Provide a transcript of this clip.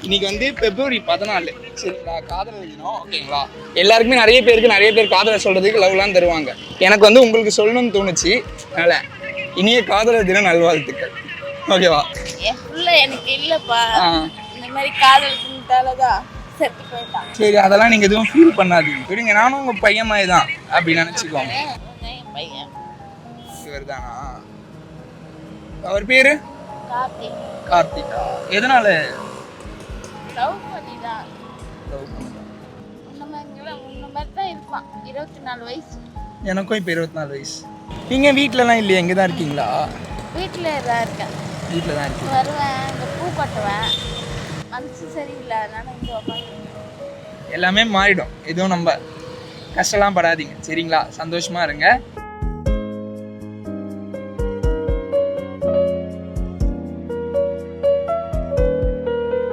இன்னைக்கு வந்து February 14 சரிங்களா, காதலர் தினம். ஓகேங்களா, எல்லாருக்குமே நிறைய பேர் காதலை சொல்றதுக்கு லவ்லாம் தருவாங்க. எனக்கு வந்து உங்களுக்கு சொல்லணும்னு தோணுச்சு, அதனால இனிய காதலர் தின நல்வாழ்த்துக்கள். ஓகேவா? என் புள்ள எனக்கு இல்லப்பா, இந்த மாதிரி காதல் தினத்தாலதான் செத்து போயிட்டான். சரி, அதெல்லாம் நீங்க எதுவும் ஃபீல் பண்ணாதீங்க. விடுங்க, நானும் உங்க பையன் மாதிரி தான் அப்படி நினைச்சுக்கோங்க. என் பையன் இவர் தானா? அவர் பேரு கார்த்திகா. எதனால லவ் பண்ணிதான்? உன்ன மாதிரி தான் இருப்பான். 24 வயசு. எனக்கும் இப்போ 24 வயசு. நீங்க வீட்டிலலாம் இல்லையா, இங்கே தான் இருக்கீங்களா? வீட்டில் தான் இருக்கேன். வீட்டில் தான் இருக்கீங்க. வருவேன், இந்த பூ கட்டுவேன். மனசு சரியில்லை, அதனால இங்கே உட்காந்து. எல்லாமே மாறிடும், எதுவும் நம்ம கஷ்டம்லாம் படாதீங்க சரிங்களா, சந்தோஷமா இருங்க.